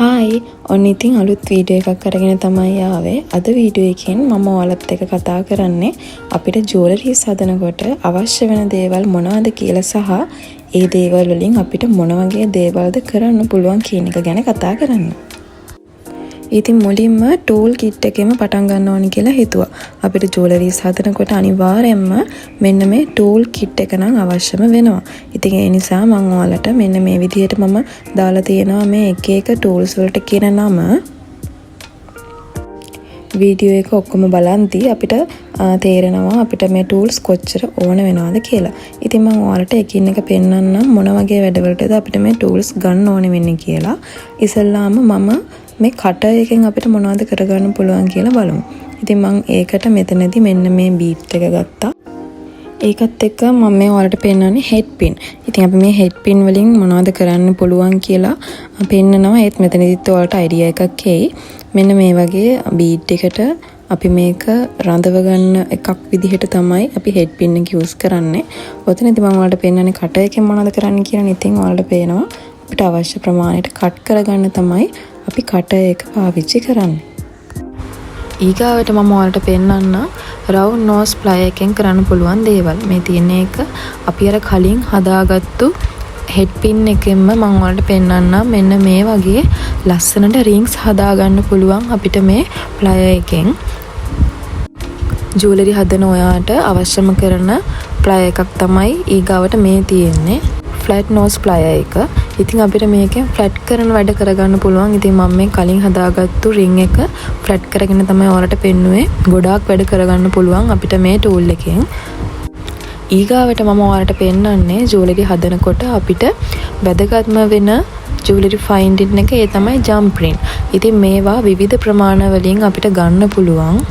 Hi ඔන්න ඉතින් අලුත් වීඩියෝ එකක් අරගෙන තමයි ආවේ. අද වීඩියෝ එකෙන් මම ඔයාලත් එක්ක කතා කරන්නේ අපිට ජුවලරිස් හදනකොට අවශ්‍ය වෙන දේවල් මොනවද කියලා සහ ඒ දේවල් වලින් අපිට මොන වගේ දේවල්ද කරන්න පුළුවන් කියන එක ගැන කතා කරන්න. ඉතින් මුලින්ම ටූල් කිට් එකෙම පටන් ගන්න ඕනි කියලා හිතුවා. අපිට ජුවලරිස් හදනකොට අනිවාර්යයෙන්ම මෙන්න මේ ටූල් කිට් එක නම් අවශ්‍යම වෙනවා. ඉතින් ඒ නිසා මම ඔයාලට මෙන්න මේ විදිහට මම දාලා තියෙනවා මේ එක එක ටූල්ස් වලට කියන නම. වීඩියෝ එක ඔක්කොම බලන්දී අපිට තේරෙනවා අපිට මේ ටූල්ස් කොච්චර ඕන වෙනවද කියලා. ඉතින් මම ඔයාලට එකින් එක පෙන්නන්නම් මොන වගේ වැඩවලටද අපිට මේ ටූල්ස් ගන්න ඕනේ වෙන්නේ කියලා. ඉතින්ලාම මම මේ කටර් එකෙන් අපිට මොනවද කරගන්න පුළුවන් කියලා බලමු. ඉතින් මම ඒකට මෙතනදී මෙන්න මේ බීට් එක ගත්තා. ඒකත් එක්ක මම මේ ඔයාලට පෙන්නන්නේ හෙඩ් පින්. ඉතින් අපි මේ හෙඩ් පින් වලින් මොනවද කරන්න පුළුවන් කියලා පෙන්නනවා. ඒත් මෙතනදිත් ඔයාලට අයිඩියා එකක් එයි. මෙන්න මේ වගේ බීට් එකට අපි මේක රඳව ගන්න එකක් විදිහට තමයි අපි හෙඩ් පින් එක යූස් කරන්නේ. ඔතනදී මම ඔයාලට පෙන්නන්නේ කටර් එකෙන් මොනවද කරන්න කියලා. ඉතින් ඔයාලට පේනවා අපිට අවශ්‍ය ප්‍රමාණයට කට් කරගන්න තමයි අපි කටර් එක පාවිච්චි කරන්නේ. ඊගාවට මම ඔයාලට පෙන්නන්න රවුන්ඩ් නෝස් ප්ලයර් එකෙන් කරන්න පුළුවන් දේවල්. මේ තියෙන එක අපි අර කලින් හදාගත්තු හෙඩ් පින් එකෙන්ම මම ඔයාලට පෙන්නන්න මෙන්න මේ වගේ ලස්සනට රින්ග්ස් හදාගන්න පුළුවන් අපිට මේ ප්ලයර් එකෙන්. ජුවලරි හදන ඔයාට අවශ්‍යම කරන ප්ලයර් එකක් තමයි ඊගාවට මේ තියෙන්නේ. ෆ්ලැට් නෝස් ප්ලයර් එක. ඉතින් අපිට මේකෙන් ෆ්ලැට් කරන වැඩ කරගන්න පුළුවන්. ඉතින් මම මේ කලින් හදාගත්තු රින් එක ෆ්ලැට් කරගෙන තමයි ඔයාලට පෙන්නුවේ. ගොඩාක් වැඩ කරගන්න පුළුවන් අපිට මේ ටූල් එකෙන්. ඊගාවට මම ඔයාලට පෙන්නන්නේ ජුවලරි හදනකොට අපිට වැදගත්ම වෙන ජුවලරි ෆයින්ඩින් එක ඒ තමයි ජම්ප් රින්. ඉතින් මේවා විවිධ ප්‍රමාණ වලින් අපිට ගන්න පුළුවන්.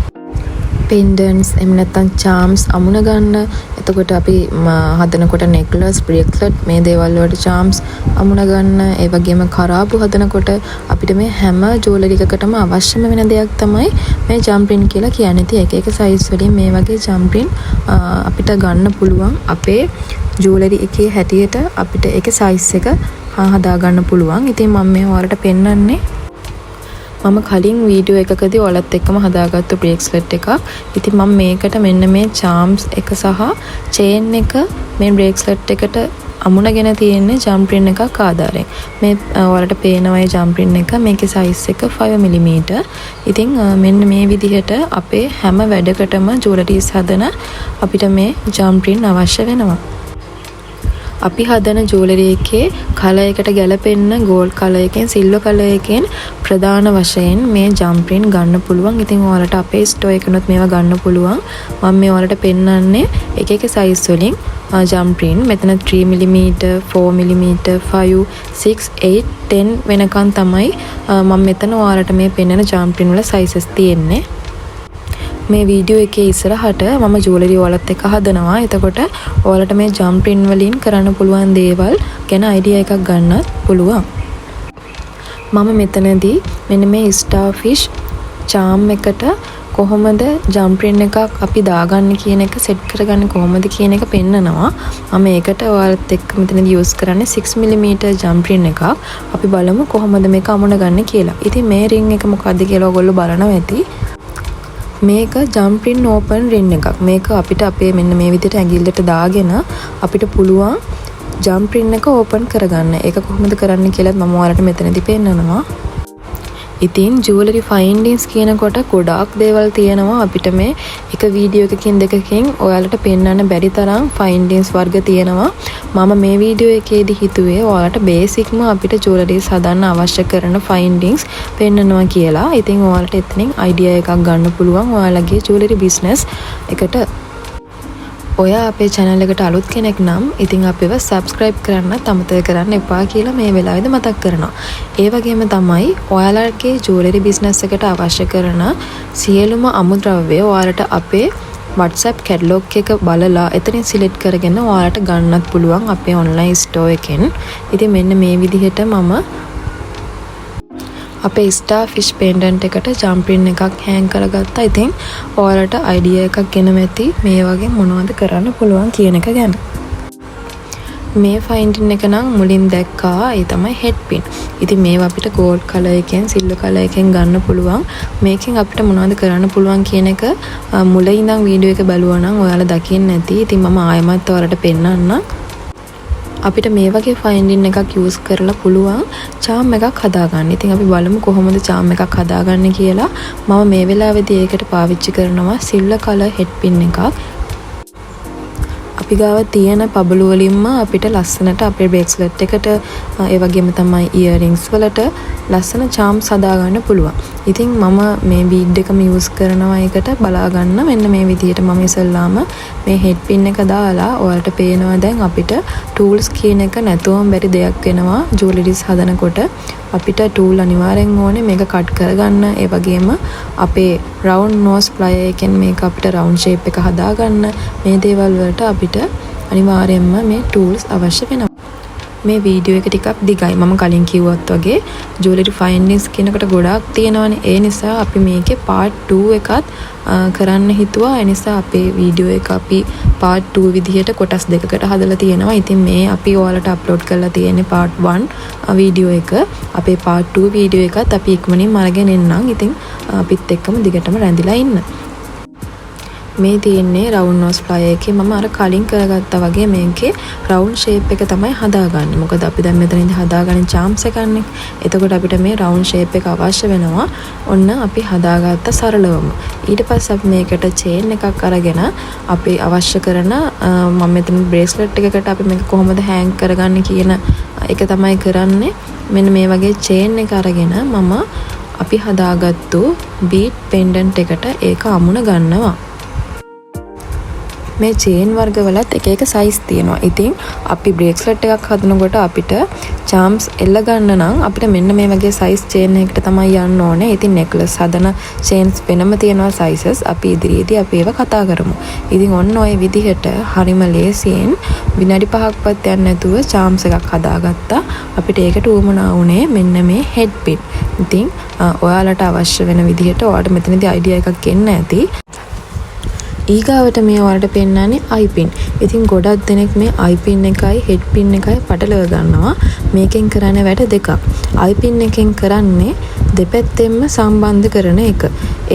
pendants එහෙම නැත්නම් charms අමුණ ගන්න. එතකොට අපි හදනකොට necklace, bracelet මේ දේවල් වලට charms අමුණ ගන්න. ඒ වගේම කරාබු හදනකොට අපිට මේ හැම ජුවලරි එකකටම අවශ්‍යම වෙන දෙයක් තමයි මේ jump ring කියලා කියන්නේ. ඉතින් එක එක size වලින් මේ වගේ jump ring අපිට ගන්න පුළුවන්. අපේ ජුවලරි එකේ හැටියට අපිට ඒකේ size එක හදා ගන්න පුළුවන්. ඉතින් මම මේ ඔයාලට පෙන්නන්නේ මම කලින් වීඩියෝ එකකදී ඔයාලත් එක්කම හදාගත්තු බ්‍රේස්ලට් එකක්. ඉතින් මම මේකට මෙන්න මේ charms එක සහ chain එක මේ බ්‍රේස්ලට් එකට අමුණගෙන තියෙන්නේ jump ring එකක් ආධාරයෙන්. මේ ඔයාලට පේනවා මේ jump ring එක මේකේ size එක 5mm. ඉතින් මෙන්න මේ විදිහට අපේ හැම වැඩකටම ජුවලරිස් හදන අපිට මේ jump ring අවශ්‍ය වෙනවා. අපි හදන ජුවලරි එකේ කලර් එකට ගැලපෙන්න ගෝල්ඩ් කලර් එකෙන් සිල්වර් කලර් එකෙන් ප්‍රධාන වශයෙන් මේ ජම්ප් රින් ගන්න පුළුවන්. ඉතින් ඔයාලට අපේ ස්ටෝර් එකනොත් මේවා ගන්න පුළුවන්. මම මේ ඔයාලට පෙන්නන්නේ එක එක සයිස් වලින් ජම්ප් රින්. මෙතන 3mm, 4mm, 5, 6, 8, 10 වෙනකන් තමයි මම මෙතන ඔයාලට මේ පෙන්නන ජම්ප් රින් වල සයිසස් තියෙන්නේ. මේ වීඩියෝ එකේ ඉස්සරහට මම ජුවලරි ඔයාලත් එක්ක හදනවා. එතකොට ඔයාලට මේ ජම්ප් රින් වලින් කරන්න පුළුවන් දේවල් ගැන අයිඩියා එකක් ගන්නත් පුළුවන්. මම මෙතනදී මෙන්න මේ ස්ටාර් ෆිෂ් charm එකට කොහොමද ජම්ප් රින් එකක් අපි දාගන්නේ කියන එක සෙට් කරගන්නේ කොහොමද කියන එක පෙන්නනවා. මම ඒකට ඔයාලත් එක්ක මෙතනදී යූස් කරන්නේ 6mm ජම්ප් රින් එකක්. අපි බලමු කොහොමද මේක අමුණ ගන්න කියලා. ඉතින් මේ රින් එක මොකද්ද කියලා ඔයගොල්ලෝ බලනවා ඇති. මේක ජම්ප් රින් ඕපන් රින් එකක්. මේක අපිට අපේ මෙන්න මේ විදිහට ඇඟිල්ලට දාගෙන අපිට පුළුවන් ජම්ප් රින් එක ඕපන් කරගන්න. ඒක කොහොමද කරන්න කියලාත් මම ඔයාලට මෙතනදී පෙන්නනවා. ඉතින් ජුවලරි ෆයින්ඩින්ස් කියනකොට ගොඩාක් දේවල් තියෙනවා. අපිට මේ එක වීඩියෝ එකකින් දෙකකින් ඔයාලට පෙන්වන්න බැරි තරම් ෆයින්ඩින්ස් වර්ග තියෙනවා. මම මේ වීඩියෝ එකේදී හිතුවේ ඔයාලට බේසික්ම අපිට ජුවලරිස් හදන්න අවශ්‍ය කරන ෆයින්ඩින්ස් පෙන්නනවා කියලා. ඉතින් ඔයාලට එතනින් අයිඩියා එකක් ගන්න පුළුවන් ඔයාලගේ ජුවලරි බිස්නස් එකට. ඔයා අපේ channel එකට අලුත් කෙනෙක් නම් ඉතින් අපිව subscribe කරන්නත් අමතක කරන්න එපා කියලා මේ වෙලාවේදී මතක් කරනවා. ඒ වගේම තමයි ඔයාලගේ ජුවලරි බිස්නස් එකට අවශ්‍ය කරන සියලුම අමුද්‍රව්‍ය ඔයාලට අපේ WhatsApp catalog එක බලලා එතනින් select කරගෙන ඔයාලට ගන්නත් පුළුවන් අපේ online store එකෙන්. ඉතින් මෙන්න මේ විදිහට මම අපේ ස්ටාර් ෆිෂ් pendant එකට ජම්ප් රින් එකක් හෑන් කරගත්තා. ඉතින් ඔයාලට අයිඩියා එකක් ගෙනම ඇති මේ වගේ මොනවද කරන්න පුළුවන් කියන එක ගැන. මේ ෆයින්ඩින් එක නම් මුලින් දැක්කා ඒ තමයි හෙඩ් පින්. ඉතින් මේවා අපිට ගෝල්ඩ් කලර් එකෙන් සිල්වර් කලර් එකෙන් ගන්න පුළුවන්. මේකෙන් අපිට මොනවද කරන්න පුළුවන් කියන එක මුලින් ඉඳන් වීඩියෝ එක බලුවා නම් ඔයාලා දකින්න ඇති. ඉතින් මම ආයෙමත් ඔයාලට පෙන්නන්නම්. අපිට මේ වගේ ෆයින්ඩින් එකක් යූස් කරලා පුළුවන් charm එකක් හදාගන්න. ඉතින් අපි බලමු කොහොමද charm එකක් හදාගන්නේ කියලා. මම මේ වෙලාවේදී ඒකට පාවිච්චි කරනවා සිල්වර් කලර් හෙඩ් පින් එකක්. අපි ගාව තියෙන පබළු වලින්ම අපිට ලස්සනට අපේ බ්‍රේස්ලට් එකට ඒ වගේම තමයි ඉයරින්ග්ස් වලට ලස්සන charms හදාගන්න පුළුවන්. ඉතින් මම මේ බීඩ් එකම යූස් කරනවා ඒකට බලා ගන්න. මෙන්න මේ විදිහට මම ඉස්සල්ලාම මේ හෙඩ් පින් එක දාලා ඔයාලට පේනවා දැන් අපිට ටූල්ස් කියන එක නැතුවම බැරි දෙයක් වෙනවා. ජුවලරිස් හදනකොට අපිට ටූල් අනිවාර්යෙන් ඕනේ මේක කට් කරගන්න. ඒ වගේම අපේ රවුන්ඩ් නෝස් ප්ලයර් එකෙන් මේක අපිට රවුන්ඩ් ෂේප් එක හදාගන්න මේ දේවල් වලට අපිට අනිවාර්යයෙන්ම මේ ටූල්ස් අවශ්‍ය වෙනවා. මේ වීඩියෝ එක ටිකක් දිගයි. මම කලින් කිව්වත් වගේ ජුවලරි ෆයින්ඩින්ග්ස් කියනකොට ගොඩාක් තියෙනවානේ. ඒ නිසා අපි මේකේ part 2 එකත් කරන්න හිතුවා. ඒ නිසා අපේ වීඩියෝ එක අපි part 2 විදිහට කොටස් දෙකකට හදලා තියෙනවා. ඉතින් මේ අපි ඔයාලට අප්ලෝඩ් කරලා තියෙන්නේ part 1 වීඩියෝ එක. අපේ part 2 වීඩියෝ එකත් අපි ඉක්මනින් අරගෙන එන්නම්. ඉතින් අපිත් එක්කම දිගටම රැඳිලා ඉන්න. මේ තියෙන්නේ රවුන්ඩ් නෝස් ප්ලයර් එකේ මම අර කලින් කරගත්තා වගේ මේකේ රවුන්ඩ් ෂේප් එක තමයි හදාගන්නේ. මොකද අපි දැන් මෙතන ඉඳන් හදාගන්නේ charms එකන්නේ. එතකොට අපිට මේ රවුන්ඩ් ෂේප් එක අවශ්‍ය වෙනවා. ඔන්න අපි හදාගත්ත සරලවම. ඊට පස්සේ අපි මේකට චේන් එකක් අරගෙන අපි අවශ්‍ය කරන මම මෙතන බ්‍රේස්ලට් එකකට අපි මේක කොහොමද හෑන්ග් කරගන්නේ කියන එක තමයි කරන්නේ. මෙන්න මේ වගේ චේන් එක අරගෙන මම අපි හදාගත්තු බීඩ් පෙන්ඩන්ට් එකට ඒක අමුණ ගන්නවා. මේ චේන් වර්ග වලත් එක එක සයිස් තියෙනවා. ඉතින් අපි බ්‍රේස්ලට් එකක් හදනකොට අපිට charms එල්ල ගන්න නම් අපිට මෙන්න මේ වගේ සයිස් චේන් එකකට තමයි යන්න ඕනේ. ඉතින් නෙක්ලස් හදන චේන්ස් වෙනම තියෙනවා සයිසස්. අපි ඉදිරියේදී අපි ඒව කතා කරමු. ඉතින් ඔන්න ඔය විදිහට හරිම ලේසියෙන් විනාඩි 5ක්වත් යන්නේ නැතුව charms එකක් හදාගත්තා. අපිට ඒකට උවමනා වුණේ මෙන්න මේ හෙඩ් පින්. ඉතින් ඔයාලට අවශ්‍ය වෙන විදිහට ඔයාලට මෙතනදී අයිඩියා එකක් එන්න ඇති. ඊගාවට මේ ඔයාලට පෙන්නන්නේ අයි පින්. ඉතින් ගොඩක් දෙනෙක් මේ අයි පින් එකයි හෙඩ් පින් එකයි පටලව ගන්නවා. මේකෙන් කරන්න වැඩ දෙකක්. අයි පින් එකෙන් කරන්නේ දෙපැත්තෙන්ම සම්බන්ධ කරන එක.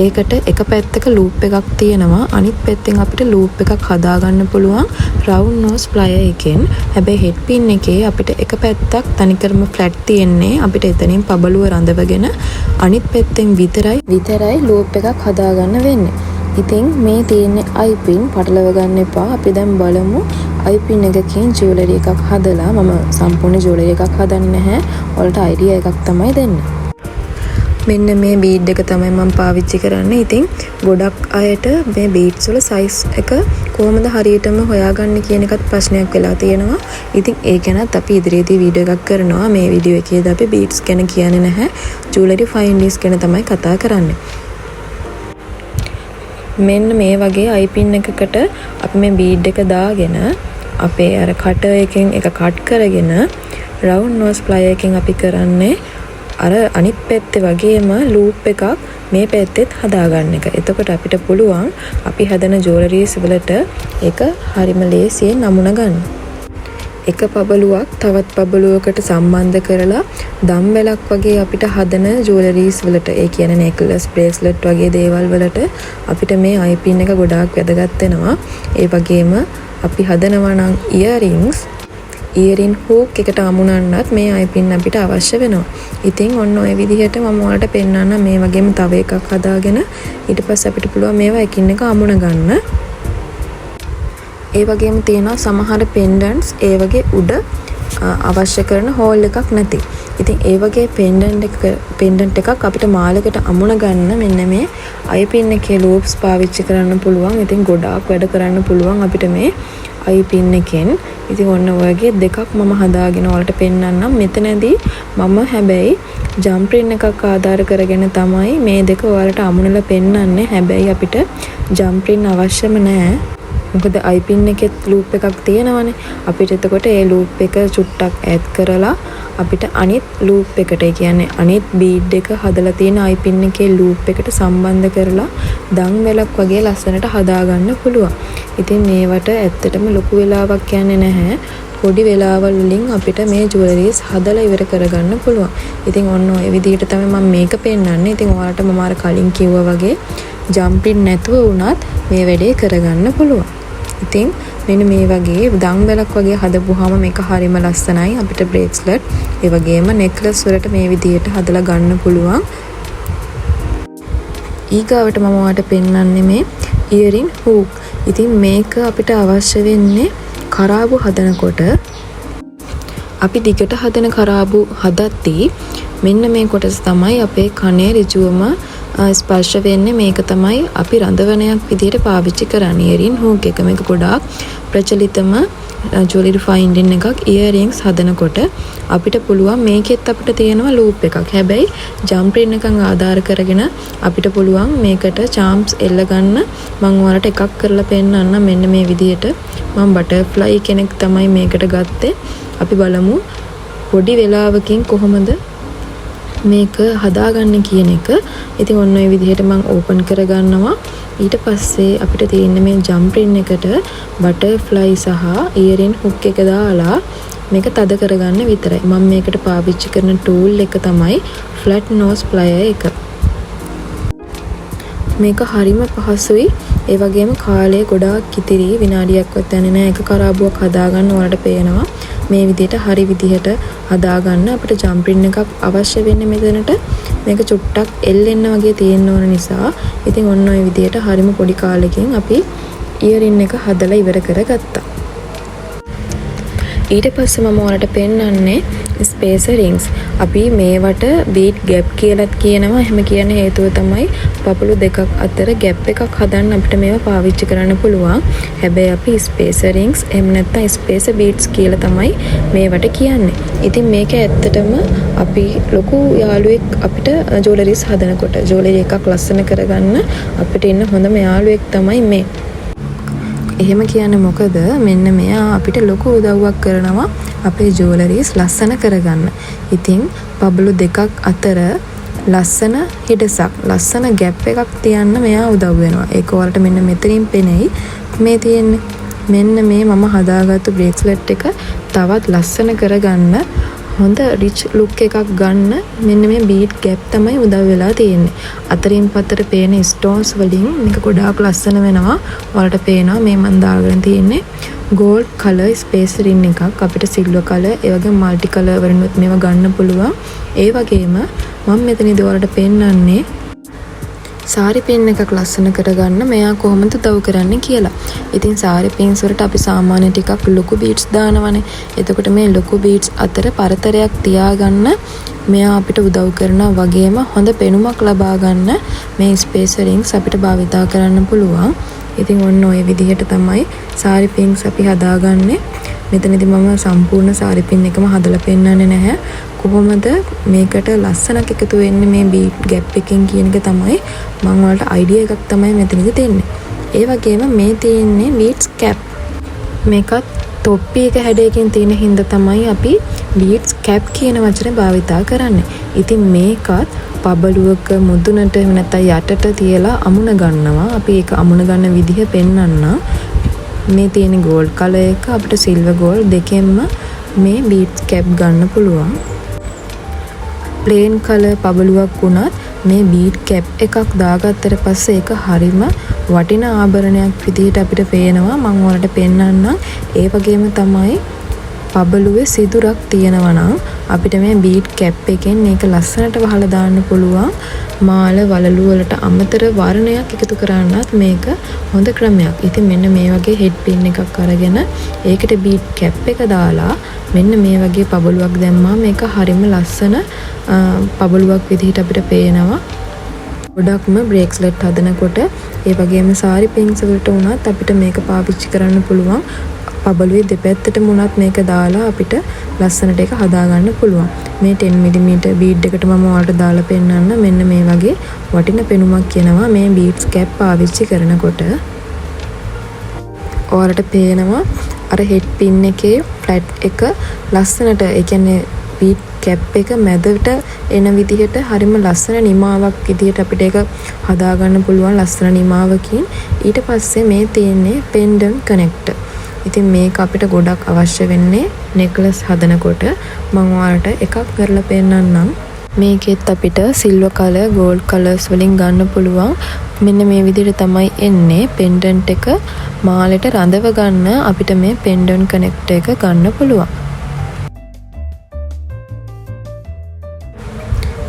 ඒකට එක පැත්තක ලූප් එකක් තියෙනවා. අනිත් පැත්තෙන් අපිට ලූප් එකක් හදාගන්න පුළුවන් රවුන්ඩ් නෝස් ප්ලයර් එකෙන්. හැබැයි හෙඩ් පින් එකේ අපිට එක පැත්තක් තනිකරම ෆ්ලැට් තියෙන්නේ. අපිට එතනින් පබළුව රඳවගෙන අනිත් පැත්තෙන් විතරයි ලූප් එකක් හදාගන්න වෙන්නේ. ඉතින් මේ තියෙන්නේ අයි පින් පටලව ගන්න එපා. අපි දැන් බලමු අයි පින් එකකින් ජුවලරි එකක් හදලා. මම සම්පූර්ණ ජුවලරි එකක් හදන්නේ නැහැ. ඔයාලට අයිඩියා එකක් තමයි දෙන්නේ. මෙන්න මේ බීඩ් එක තමයි මම පාවිච්චි කරන්නේ. ඉතින් ගොඩක් අයට මේ බීඩ්ස් වල සයිස් එක කොහොමද හරියටම හොයාගන්නේ කියන එකත් ප්‍රශ්නයක් වෙලා තියෙනවා. ඉතින් ඒ ගැනත් අපි ඉදිරියේදී වීඩියෝ එකක් කරනවා. මේ වීඩියෝ එකේදී අපි බීඩ්ස් ගැන කියන්නේ නැහැ. ජුවලරි ෆයින්ඩින්ග්ස් ගැන තමයි කතා කරන්නේ. මෙන්න මේ වගේ අයි පින් එකකට අපි මේ බීඩ් එක දාගෙන අපේ අර කටර් එකෙන් එක කට් කරගෙන රවුන්ඩ් නෝස් ප්ලයර් එකෙන් අපි කරන්නේ අර අනිත් පැත්තේ වගේම ලූප් එකක් මේ පැත්තෙත් හදාගන්න එක. එතකොට අපිට පුළුවන් අපි හදන ජුවලරිස් වලට ඒක හරිම ලේසියෙන් නමුණ ගන්න. එක පබළුවක් තවත් පබළුවකට සම්බන්ධ කරලා දම්වැලක් වගේ අපිට හදන ජුවලරිස් වලට, ඒ කියන්නේ නෙක්ලස්, බ්‍රේස්ලට් වගේ දේවල් වලට අපිට මේ අයි පින් එක ගොඩාක් වැදගත් වෙනවා. ඒ වගේම අපි හදනවා නම් ඉයරින් හූක් එකට අමුණන්නත් මේ අයි පින් අපිට අවශ්‍ය වෙනවා. ඉතින් ඔන්න ඔය විදිහට මම ඔයාලට පෙන්නන්න මේ වගේම තව එකක් හදාගෙන ඊට පස්සේ අපිට පුළුවන් මේවා එකින් එක අමුණ ගන්න. ඒ වගේම තියෙනවා සමහර පෙන්ඩන්ට්ස් ඒ වගේ උඩ අවශ්‍ය කරන හෝල් එකක් නැති. ඉතින් ඒ වගේ පෙන්ඩන්ට් එකක් අපිට මාලකට අමුණ ගන්න මෙන්න මේ අයි පින් එකේ ලූප්ස් පාවිච්චි කරන්න පුළුවන්. ඉතින් ගොඩාක් වැඩ කරන්න පුළුවන් අපිට මේ අයි පින් එකෙන්. ඉතින් ඔන්න ඔයගේ දෙකක් මම හදාගෙන ඔයාලට පෙන්නන්නම්. මෙතනදී මම හැබැයි ජම්ප් රින් එකක් ආධාර කරගෙන තමයි මේ දෙක ඔයාලට අමුණලා පෙන්නන්නේ. හැබැයි අපිට ජම්ප් රින් අවශ්‍යම නැහැ. මොකද අයි පින් එකෙත් ලූප් එකක් තියෙනවනේ. අපිට එතකොට ඒ ලූප් එක චුට්ටක් ඈඩ් කරලා අපිට අනිත් ලූප් එකට, ඒ කියන්නේ අනිත් බීඩ් එක හදලා තියෙන අයි පින් එකේ ලූප් එකට සම්බන්ධ කරලා දම් වැලක් වගේ ලස්සනට හදාගන්න පුළුවන්. ඉතින් මේවට ඇත්තටම ලොකු වෙලාවක් යන්නේ නැහැ. පොඩි වෙලාවල් වලින් අපිට මේ ජුවලරිස් හදලා ඉවර කරගන්න පුළුවන්. ඉතින් ඔන්න ඔය විදිහට තමයි මම මේක පෙන්නන්නේ. ඉතින් ඔයාලට මම අර කලින් කිව්වා වගේ ජම්පින් නැතුව වුණත් මේ වැඩේ කරගන්න පුළුවන්. ඉතින් මෙන්න මේ වගේ දම්බැලක් වගේ හදපුවාම මේක හරිම ලස්සනයි. අපිට බ්‍රේස්ලට් ඒ වගේම නෙක්ලස් වලට මේ විදිහට හදලා ගන්න පුළුවන්. ඊගාවට මම ඔයාලට පෙන්නන්නේ මේ ඉයරින් හූක්. ඉතින් මේක අපිට අවශ්‍ය වෙන්නේ කරාබු හදනකොට අපි දිගට හදන කරාබු හදද්දී මෙන්න මේ කොටස තමයි අපේ කනේ ඍජුවම ස්පර්ශ වෙන්නේ. මේක තමයි අපි රඳවනයක් විදිහට පාවිච්චි කරන්නේ. ඉයරින් හූක් එක මේක ගොඩාක් ප්‍රචලිතම ජුවලරි ෆයින්ඩින් එකක්. ඉයරින්ග්ස් හදනකොට අපිට පුළුවන් මේකෙත් අපිට තියෙනවා ලූප් එකක්. හැබැයි ජම්ප් රින් එකක් ආධාර කරගෙන අපිට පුළුවන් මේකට චාම්ස් එල්ල ගන්න. මම ඔයාලට එකක් කරලා පෙන්නන්න. මෙන්න මේ විදිහට මම බටර්ෆ්ලයි කෙනෙක් තමයි මේකට ගත්තේ. අපි බලමු පොඩි වෙලාවකින් කොහොමද මේක හදාගන්න කියන එක. ඉතින් ඔන්න ඔය විදිහට මම ඕපන් කරගන්නවා. ඊට පස්සේ අපිට තියෙන්නේ මේ ජම්ප් රින් එකට බටර්ෆ්ලයි සහ ඉයරින් හුක් එක දාලා මේක තද කරගන්න විතරයි. මම මේකට පාවිච්චි කරන ටූල් එක තමයි ෆ්ලැට් නෝස් ප්ලයර් එක. මේක හරිම පහසුයි. ඒ වගේම කාලය ගොඩාක් ඉතිරි. විනාඩියක්වත් යන්නේ නැහැ. එක කරාබුවක් හදාගන්න ඔයාලට පේනවා. මේ විදිහට හරි විදිහට හදාගන්න අපිට ජම්ප් රින් එකක් අවශ්‍ය වෙන්නේ මෙතනට. මේක චුට්ටක් එල්ලෙන්න වගේ තියෙන්න ඕන නිසා. ඉතින් ඔන්න ඔය විදිහට හරිම පොඩි කාලෙකින් අපි ඉයරින් එක හදලා ඉවර කරගත්තා. ඊට පස්සේ මම ඔයාලට පෙන්නන්නේ ස්පේසර් රින්ග්ස්. අපි මේවට බීට් ගැප් කියලාත් කියනවා. එහෙම කියන හේතුව තමයි පපුළු දෙකක් අතර ගැප් එකක් හදන්න අපිට මේවා පාවිච්චි කරන්න පුළුවන්. හැබැයි අපි ස්පේසර් රින්ග්ස් එහෙම නැත්නම් ස්පේසර් බීට්ස් කියලා තමයි මේවට කියන්නේ. ඉතින් මේක ඇත්තටම අපි ලොකු යාළුවෙක් අපිට ජුවලරිස් හදනකොට ජුවලරි එකක් ලස්සන කරගන්න අපිට ඉන්න හොඳම යාළුවෙක් තමයි මේ. එහෙම කියන්නේ මොකද මෙන්න මෙයා අපිට ලොකු උදව්වක් කරනවා අපේ ජුවලරිස් ලස්සන කරගන්න. ඉතින් පබළු දෙකක් අතර ලස්සන හිඩසක් ලස්සන ගැප් එකක් තියන්න මෙයා උදව් වෙනවා. ඒක ඔයාලට මෙන්න මෙතනින් පෙනෙයි. මේ තියෙන්නේ මෙන්න මේ මම හදාගත්තු බ්‍රේස්ලට් එක තවත් ලස්සන කරගන්න හොඳ රිච් ලුක් එකක් ගන්න මෙන්න මේ බීට් ගැප් තමයි උදව් වෙලා තියෙන්නේ. අතරින් පතර පේන ස්ටෝන්ස් වලින් මේක ගොඩාක් ලස්සන වෙනවා. ඔයාලට පේනවා මේ මම දාගෙන තියෙන්නේ ගෝල්ඩ් කලර් ස්පේසර් රින් එකක්. අපිට සිල්වර් කලර් ඒ වගේ মালටි කලර් වලිනුත් මේවා ගන්න පුළුවන්. ඒ වගේම මම මෙතනදී ඔයාලට පෙන්නන්නේ සාරි පින් එකක් ලස්සන කරගන්න මෙයා කොහොමද උදව් කරන්නේ කියලා. ඉතින් සාරි පින්ස් වලට අපි සාමාන්‍ය ටිකක් ලොකු බීට්ස් දානවනේ. එතකොට මේ ලොකු බීට්ස් අතර පරතරයක් තියාගන්න මෙයා අපිට උදව් කරනවා. වගේම හොඳ පෙනුමක් ලබා ගන්න මේ ස්පේසර් රින්ග්ස් අපිට භාවිතා කරන්න පුළුවන්. ඉතින් ඔන්න ඔය විදිහට තමයි සාරි පින්ස් අපි හදාගන්නේ. මෙතනදී මම සම්පූර්ණ සාරි පින් එකම හදලා පෙන්නන්නේ නැහැ. කොහොමද මේකට ලස්සනක් එකතු වෙන්නේ මේ බීට් ගැප් එකෙන් කියන එක තමයි මම ඔයාලට අයිඩියා එකක් තමයි මෙතනදී දෙන්නේ. ඒ වගේම මේ තියෙන්නේ බීට්ස් කැප්. මේකත් තොප්පි එක හැඩයකින් තියෙන හින්දා තමයි අපි බීට්ස් කැප් කියන වචනේ භාවිතා කරන්නේ. ඉතින් මේකත් පබළුවක මුදුනට එහෙම නැත්නම් යටට තියලා අමුණ ගන්නවා. අපි ඒක අමුණ ගන්න විදිහ පෙන්වන්න. මේ තියෙන ගෝල්ඩ් කලර් එක අපිට සිල්වර් ගෝල්ඩ් දෙකෙන්ම මේ බීට්ස් කැප් ගන්න පුළුවන්. ප්ලේන් කලර් පබළුවක් වුණත් මේ බීට් කැප් එකක් දාගත්තට පස්සේ ඒක හරිම වටිනා ආභරණයක් විදිහට අපිට පේනවා. මම ඔයාලට පෙන්නන්නම්. ඒ වගේම තමයි පබළුවේ සිදුරක් තියෙනවා නම් අපිට මේ බීට් කැප් එකෙන් මේක ලස්සනට වහලා දාන්න පුළුවන්. මාල වලලු වලට අමතර වර්ණයක් එකතු කරන්නත් මේක හොඳ ක්‍රමයක්. ඉතින් මෙන්න මේ වගේ හෙඩ් පින් එකක් අරගෙන ඒකට බීට් කැප් එක දාලා මෙන්න මේ වගේ පබළුවක් දැම්මා මේක හරිම ලස්සන පබළුවක් විදිහට අපිට පේනවා. ගොඩක්ම බ්‍රේස්ලට් හදනකොට ඒ වගේම සාරි පින්ස් වලට උනත් අපිට මේක පාවිච්චි කරන්න පුළුවන්. පබළුවේ දෙපැත්තටම උනත් මේක දාලා අපිට ලස්සනට ඒක හදාගන්න පුළුවන්. මේ 10mm බීඩ් එකට මම ඔයාලට දාලා පෙන්නන්න. මෙන්න මේ වගේ වටින පෙනුමක් කියනවා මේ බීඩ්ස් කැප් පාවිච්චි කරනකොට. ඔයාලට පේනවා අර හෙඩ් පින් එකේ ෆ්ලැට් එක ලස්සනට ඒ කියන්නේ බීඩ් කැප් එක මැදට එන විදිහට හරිම ලස්සන නිමාවක් විදිහට අපිට ඒක හදාගන්න පුළුවන් ලස්සන නිමාවකින්. ඊට පස්සේ මේ තියෙන්නේ පෙන්ඩම් කනෙක්ටර්. ඉතින් මේක අපිට ගොඩක් අවශ්‍ය වෙන්නේ නෙක්ලස් හදනකොට. මම ඔයාලට එකක් කරලා පෙන්නන්නම්. මේකෙත් අපිට සිල්වර් කලර්, ගෝල්ඩ් කලර්ස් වලින් ගන්න පුළුවන්. මෙන්න මේ විදිහට තමයි එන්නේ පෙන්ඩන්ට් එක. මාලෙට රඳව ගන්න අපිට මේ පෙන්ඩන්ට් කනෙක්ටර් එක ගන්න පුළුවන්.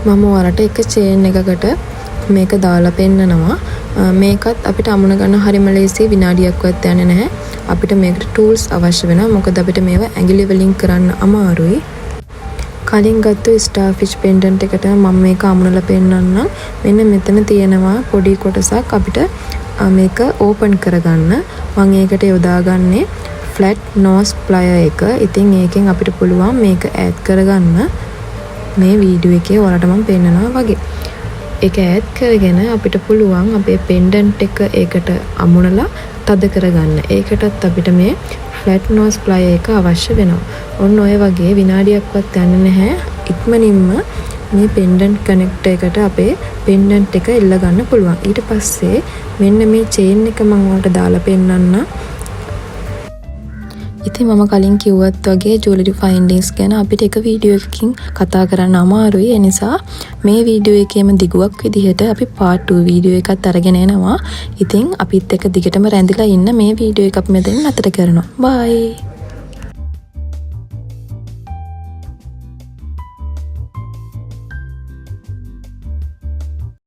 මම ඔයාලට එක චේන් එකකට මේක දාලා පෙන්නනවා. මේකත් අපිට අමුණ ගන්න හරිම ලේසි, විනාඩියක්වත් යන්නේ නැහැ. අපිට මේකට ටූල්ස් අවශ්‍ය වෙනවා. මොකද අපිට මේවා ඇඟිලි වලින් කරන්න අමාරුයි. කලින් ගත්ත ස්ටාර් ෆිෂ් පෙන්ඩන්ට් එකට මම මේක අමුණලා පෙන්නන්නම්. මෙන්න මෙතන තියෙනවා පොඩි කොටසක් අපිට මේක ඕපන් කරගන්න. මම ඒකට යොදාගන්නේ ෆ්ලැට් නෝස් ප්ලයර් එක. ඉතින් ඒකෙන් අපිට පුළුවන් මේක ඈඩ් කරගන්න. මේ වීඩියෝ එකේ ඔයාලට මම පෙන්නනවා වගේ. ඒක ඈඩ් කරගෙන අපිට පුළුවන් අපේ පෙන්ඩන්ට් එක ඒකට අමුණලා තද කරගන්න. ඒකටත් අපිට මේ ෆ්ලැට් නෝස් ප්ලයර් එක අවශ්‍ය වෙනවා. ඔන්න ඔය වගේ විනාඩියක්වත් යන්නේ නැහැ. ඉක්මනින්ම මේ පෙන්ඩන්ට් කනෙක්ටර් එකට අපේ පෙන්ඩන්ට් එක එල්ල ගන්න පුළුවන්. ඊට පස්සේ මෙන්න මේ චේන් එක මම ඔයාලට දාලා පෙන්නන්න. ඉතින් මම කලින් කිව්වත් වගේ ජුවලරි ෆයින්ඩින්ග්ස් ගැන අපිට එක වීඩියෝ එකකින් කතා කරන්න අමාරුයි. ඒ නිසා මේ වීඩියෝ එකේම දිගුවක් විදිහට අපි part 2 වීඩියෝ එකත් අරගෙන එනවා. ඉතින් අපිත් එක්ක දිගටම රැඳිලා ඉන්න මේ වීඩියෝ එක අපි මෙතන නතර කරනවා. bye.